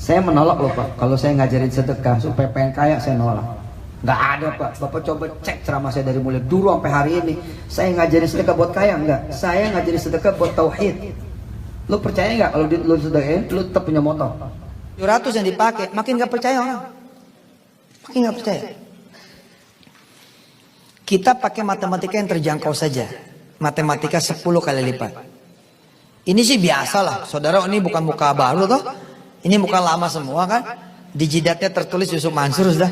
Saya menolak loh Pak, kalau saya ngajarin sedekah supaya pengen kaya saya nolak. Nggak ada Pak, Bapak coba cek ceramah saya dari mulai dulu sampai hari ini. Saya ngajarin sedekah buat kaya enggak? Saya ngajarin sedekah buat tauhid. Lu percaya nggak kalau lu sedekahin, lu tetap punya motor 700 yang dipakai, makin nggak percaya orang. Makin nggak percaya. Kita pakai matematika yang terjangkau saja. Matematika 10 kali lipat. Ini sih biasa lah, saudara, ini bukan muka baru toh. Ini muka lama semua kan. Di jidatnya tertulis Yusuf Mansur sudah.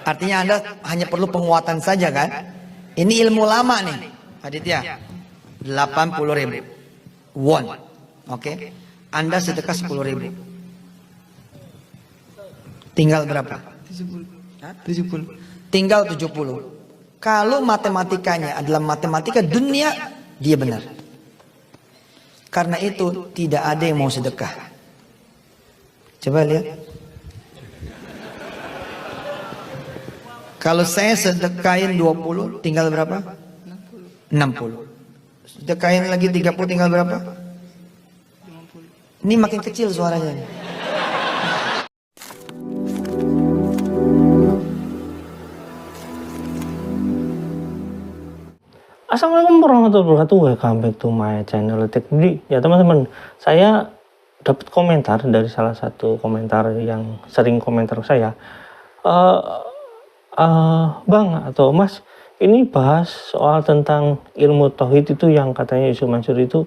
Artinya Anda hanya perlu penguatan saja kan. Ini ilmu lama nih Aditya. 80.000 won. Oke. Anda sedekah 10.000. Tinggal berapa? 70. Tinggal 70. Kalau matematikanya adalah matematika dunia, dia benar. Karena itu tidak ada yang mau sedekah. Coba lihat. Kalau saya sedekahin 20, tinggal berapa? 60. Sedekahin lagi 30, tinggal berapa? 50. Ini makin kecil suaranya. Assalamualaikum warahmatullahi wabarakatuh. Welcome back to my channel Teknik. Ya teman-teman, saya dapat komentar dari salah satu komentar yang sering komentar saya, Bang atau Mas, ini bahas soal tentang ilmu tauhid itu yang katanya Yusuf Mansur itu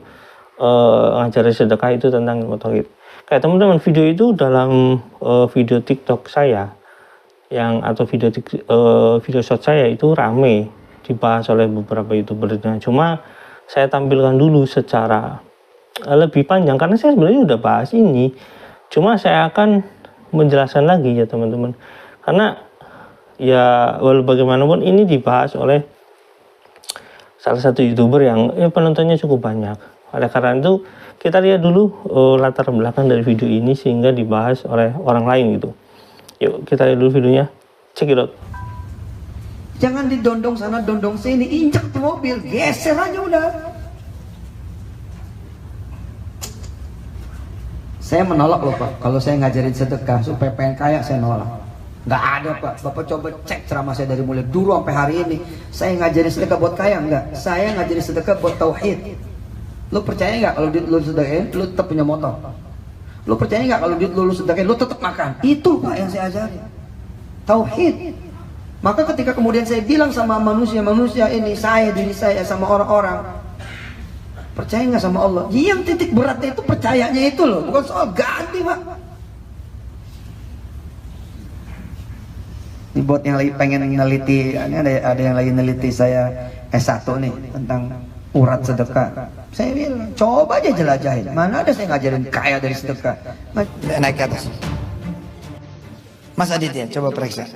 ngajarin sedekah itu tentang ilmu tauhid. Kayak teman-teman, video itu dalam video TikTok saya yang atau video short saya itu rame dibahas oleh beberapa YouTuber. Cuma saya tampilkan dulu secara lebih panjang karena saya sebenarnya udah bahas ini. Cuma saya akan menjelaskan lagi ya teman-teman. Karena ya walau bagaimanapun ini dibahas oleh salah satu YouTuber yang penontonnya cukup banyak. Oleh karena itu kita lihat dulu latar belakang dari video ini sehingga dibahas oleh orang lain gitu. Yuk kita lihat dulu videonya. Check it out. Jangan didondong sana dondong sini, injak tuh mobil, geser aja udah. Saya menolak loh Pak, kalau saya ngajarin sedekah supaya pengen kaya saya nolak. Nggak ada Pak, Bapak coba cek ceramah saya dari mulai dulu sampai hari ini. Saya ngajarin sedekah buat kaya enggak? Saya ngajarin sedekah buat tauhid. Lu percaya nggak kalau lu sedekahin, lu tetap punya motor? Lu percaya nggak kalau lu sedekahin, lu tetap makan? Itu Pak yang saya ajarin, tauhid. Maka ketika kemudian saya bilang sama manusia ini, diri saya sama orang-orang, percaya nggak sama Allah? Yang titik beratnya itu percayanya itu loh, bukan soal ganti Pak. Ini buat yang lagi pengen neliti, ini ada yang lagi neliti saya S1 nih tentang urat sedekah. Saya bilang, coba aja jelajahin. Mana ada saya ngajarin kaya dari sedekah. Naik ke atas. Mas Aditya, coba periksa.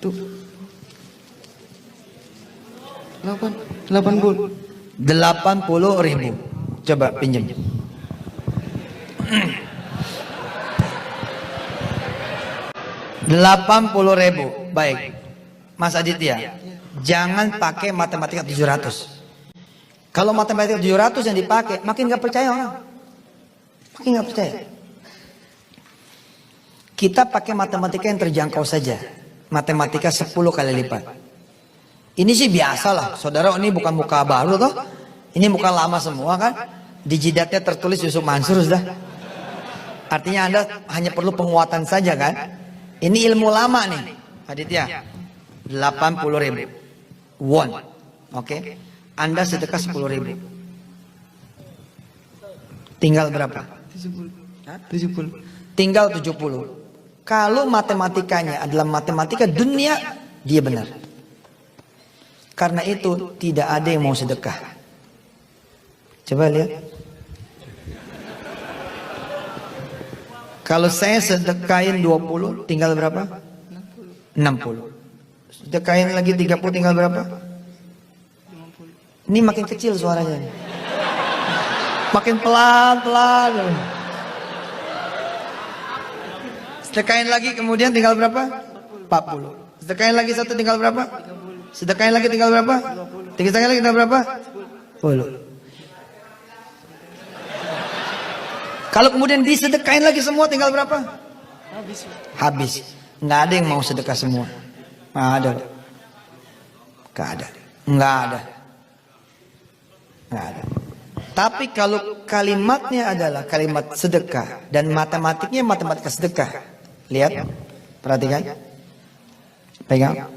Tuh 80.000. Coba pinjam. 80.000. Baik Mas Aditya, jangan pakai matematika 700. Kalau matematika 700 yang dipakai, makin gak percaya orang. Makin gak percaya. Kita pakai matematika yang terjangkau saja. Matematika 10 kali lipat. Ini sih biasa lah, saudara, ini bukan muka baru toh. Ini muka lama semua kan. Di jidatnya tertulis Yusuf Mansur sudah. Artinya Anda hanya perlu penguatan saja kan. Ini ilmu lama nih Aditya. 80.000 won. Oke. Anda sedekah 10.000. Tinggal berapa? 70. Tinggal 70. Kalau matematikanya adalah matematika dunia, dia benar. Karena itu tidak ada yang mau sedekah. Coba lihat. Kalau saya sedekahin 20, tinggal berapa? 60. Sedekahin lagi 30, tinggal berapa? 50. Ini makin kecil suaranya. Makin pelan-pelan. Sedekahin lagi kemudian tinggal berapa? 40. Sedekahin lagi satu tinggal berapa? Sedekahin lagi tinggal berapa? Sedekahin lagi tinggal berapa? 10. Kalau kemudian disedekain lagi semua tinggal berapa? Habis. Nggak ada yang mau sedekah semua. Nggak ada. Nggak ada. Nggak ada. Nggak ada. Tapi kalau kalimatnya adalah kalimat sedekah dan matematiknya matematika sedekah. Lihat, perhatikan. Pegang.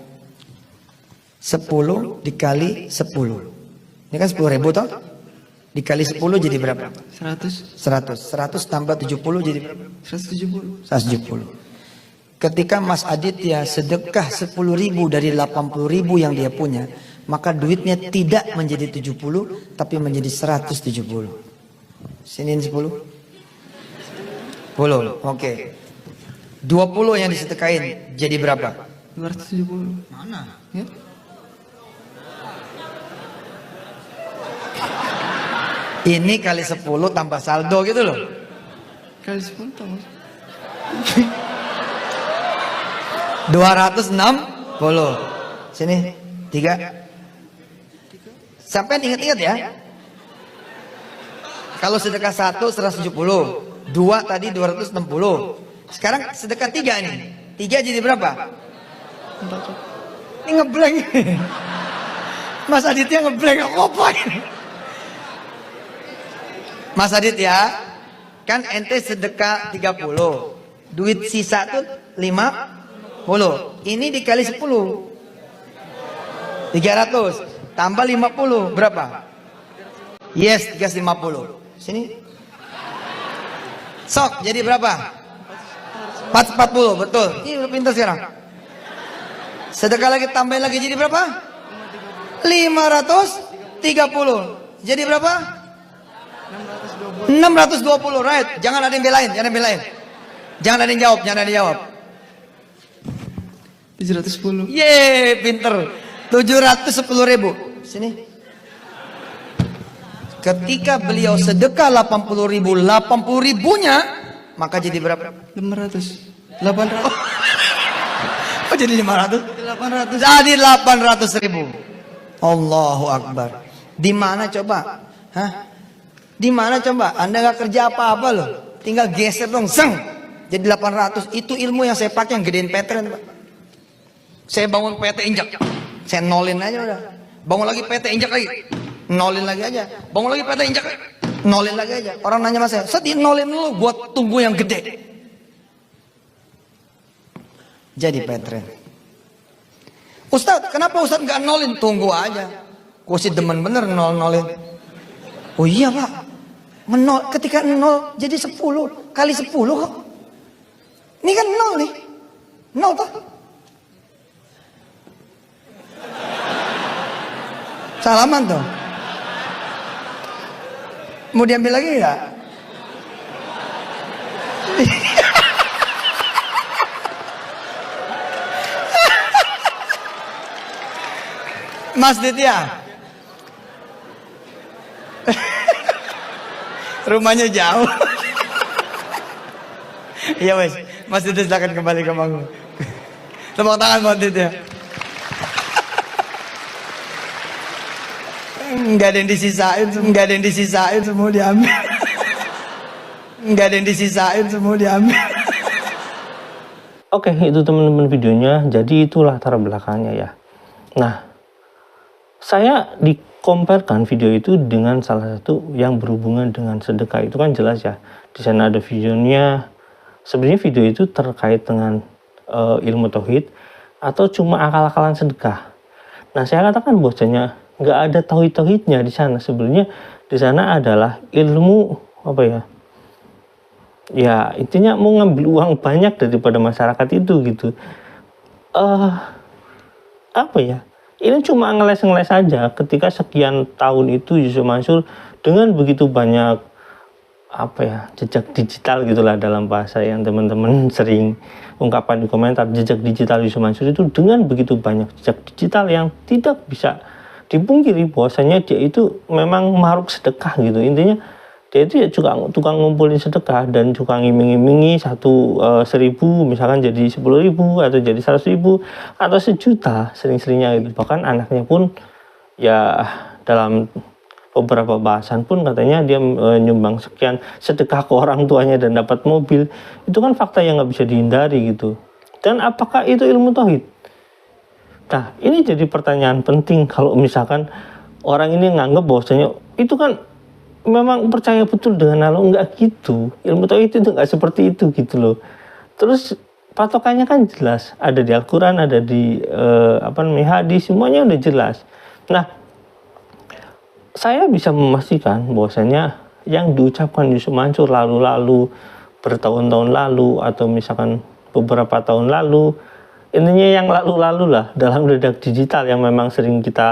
10 dikali 10. Ini kan 10.000 toh? Dikali 10 jadi berapa? 100. 100 tambah 70 jadi berapa? 170. 170. Ketika Mas Aditya sedekah 10.000 dari 80.000 yang dia punya, maka duitnya tidak menjadi 70 tapi menjadi 170. Siniin 10. 10. Oke. 20 yang disedekain jadi berapa? 270. Mana? Ya. Ini kali 10 tambah saldo gitu loh. Kali 10 tambah. 260. Sini 3. Sampai ingat-ingat ya. Kalau sedekah 1 170, 2 tadi 260. Sekarang sedekah 3 nih. 3 jadi berapa? Ini ngeblank. Mas Aditya ngeblank apa ini? Mas Aditya, kan ente sedekah 30. Duit sisa tuh 50. Ini dikali 10. 300 tambah 50 berapa? Yes, 350. Sini. Sok jadi berapa? 440, betul. Ini udah pintar sekarang. Sedekah lagi tambahin lagi jadi berapa? 530. Jadi berapa? 620, right? Jangan ada yang belain, jangan ada yang belain. Jangan ada yang jawab, jangan ada yang jawab. 710. Yeay, pinter. 710.000. Sini. Ketika beliau sedekah 80.000, 80.000-nya maka jadi berapa? 500. 800. Oh, jadi 500? 800. Jadi 800.000. Allahu Akbar. Di mana coba? Hah? Di mana coba? Anda nggak kerja apa-apa loh. Tinggal geser dong, seng. Jadi 800. Itu ilmu yang saya pakai yang gedein Petren, Pak. Saya bangun PT injak. Saya nolin aja udah. Bangun lagi PT injak lagi. Nolin lagi aja. Bangun lagi PT injak lagi. Nolin lagi aja. Orang nanya sama saya, "Sedih nolin dulu buat tunggu yang gede." Jadi Petren. Ustadz, kenapa Ustadz nggak nolin? Tunggu aja. Gue sih demen bener nolin. Oh iya Pak. Menol, ketika nol jadi 10 kali 10 kok. Ini kan nol nih. Nol toh. Salaman tuh. Mau diambil lagi nggak? Mas Ditya. Rumahnya jauh. Iya wes, Mas Ditya silakan kembali ke panggung. Tepuk tangan Mas Ditya. Enggak ada yang disisain, enggak ada yang disisain, semua diambil. Enggak ada yang disisain, semua diambil. Oke, itu teman-teman videonya. Jadi itu latar belakangnya ya. Nah, saya dikomparekan video itu dengan salah satu yang berhubungan dengan sedekah. Itu kan jelas ya. Di sana ada videonya. Sebenarnya video itu terkait dengan ilmu tauhid atau cuma akal-akalan sedekah. Nah, saya katakan bahwasanya nggak ada tauhid-tauhidnya di sana. Sebenarnya di sana adalah ilmu apa ya? Ya intinya mau ngambil uang banyak daripada masyarakat itu gitu. Apa ya? Ini cuma ngeles-ngeles saja. Ketika sekian tahun itu Yusuf Mansur dengan begitu banyak apa ya jejak digital gitulah dalam bahasa yang teman-teman sering ungkapkan di komentar, jejak digital Yusuf Mansur itu dengan begitu banyak jejak digital yang tidak bisa dipungkiri bahwasanya dia itu memang maruk sedekah gitu. Intinya dia itu ya tukang ngumpulin sedekah dan tukang ngiming-ngimingi 1.000 misalkan jadi 10.000 atau jadi 100.000 atau 1 juta sering-seringnya gitu. Bahkan anaknya pun ya dalam beberapa bahasan pun katanya dia nyumbang sekian, sedekah ke orang tuanya dan dapat mobil. Itu kan fakta yang nggak bisa dihindari gitu. Dan apakah itu ilmu tauhid? Nah, ini jadi pertanyaan penting kalau misalkan orang ini nganggap bahwasanya itu kan memang percaya betul dengan Allah. Enggak gitu. Ilmu tauhid itu enggak seperti itu gitu loh. Terus patokannya kan jelas, ada di Al-Qur'an, ada di hadis, semuanya udah jelas. Nah, saya bisa memastikan bahwasanya yang diucapkan Yusuf Mansur lalu-lalu, bertahun-tahun lalu, atau misalkan beberapa tahun lalu, intinya yang lalu-lalu lah dalam ledak digital yang memang sering kita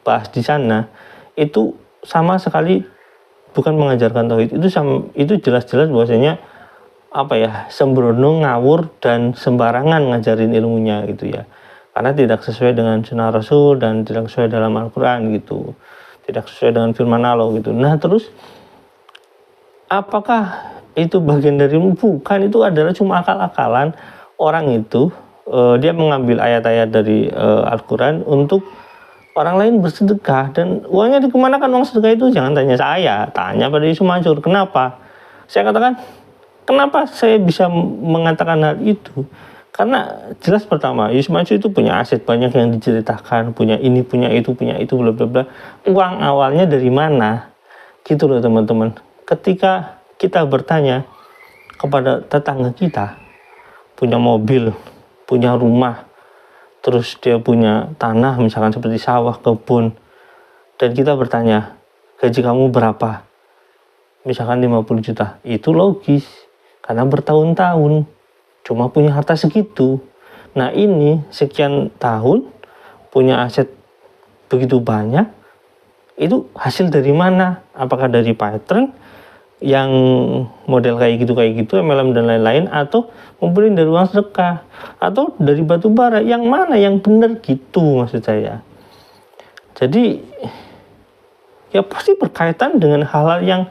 bahas di sana, itu sama sekali bukan mengajarkan tauhid. Itu jelas-jelas bahwasanya sembrono, ngawur, dan sembarangan ngajarin ilmunya gitu ya. Karena tidak sesuai dengan sunnah Rasul dan tidak sesuai dalam Al-Quran gitu, tidak sesuai dengan firman Allah gitu. Nah, terus apakah itu bagian dari bukan? Itu adalah cuma akal-akalan orang itu. Dia mengambil ayat-ayat dari Al-Quran untuk orang lain bersedekah, dan uangnya dikemanakan uang sedekah itu? Jangan tanya saya, tanya pada Yusuf Mansur. Kenapa? Saya katakan, kenapa saya bisa mengatakan hal itu? Karena jelas pertama, Yusuf Mansur itu punya aset banyak yang diceritakan, punya ini, punya itu, bla bla bla. Uang awalnya dari mana? Gitu loh teman-teman. Ketika kita bertanya kepada tetangga kita, punya mobil, punya rumah, terus dia punya tanah misalkan seperti sawah, kebun, dan kita bertanya, gaji kamu berapa? Misalkan 50 juta. Itu logis, karena bertahun-tahun cuma punya harta segitu. Nah, ini sekian tahun punya aset begitu banyak, itu hasil dari mana? Apakah dari pattern yang model kayak gitu, MLM dan lain-lain, atau ngumpulin dari uang sedekah, atau dari batu bara? Yang mana yang benar gitu maksud saya. Jadi ya pasti berkaitan dengan hal-hal yang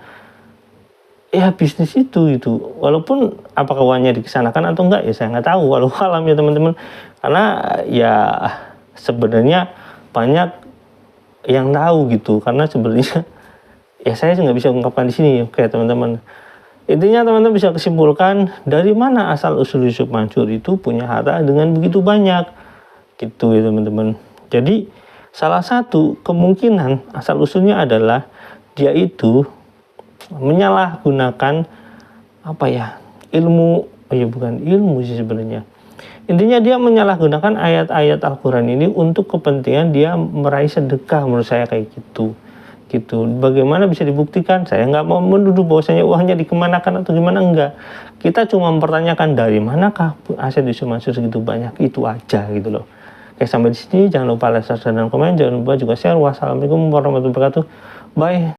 ya bisnis itu gitu. Walaupun apakah uangnya dikesanakan atau enggak ya saya nggak tahu, walau alam ya teman-teman. Karena ya sebenarnya banyak yang tahu gitu, karena sebenarnya ya saya nggak bisa ungkapkan di sini. Oke teman-teman, intinya teman-teman bisa kesimpulan dari mana asal usul Yusuf Mansur itu punya harta dengan begitu banyak gitu ya teman-teman. Jadi salah satu kemungkinan asal usulnya adalah dia itu menyalahgunakan bukan ilmu sih sebenarnya. Intinya dia menyalahgunakan ayat-ayat Al-Quran ini untuk kepentingan dia meraih sedekah, menurut saya kayak gitu. Bagaimana bisa dibuktikan? Saya nggak mau menuduh bahwasanya uangnya dikemanakan atau gimana, enggak. Kita cuma mempertanyakan dari manakah aset Yusuf Mansur segitu banyak, itu aja gitu loh. Oke, sampai di sini jangan lupa like, subscribe, dan komen, jangan lupa juga share. Wassalamualaikum warahmatullahi wabarakatuh. Bye.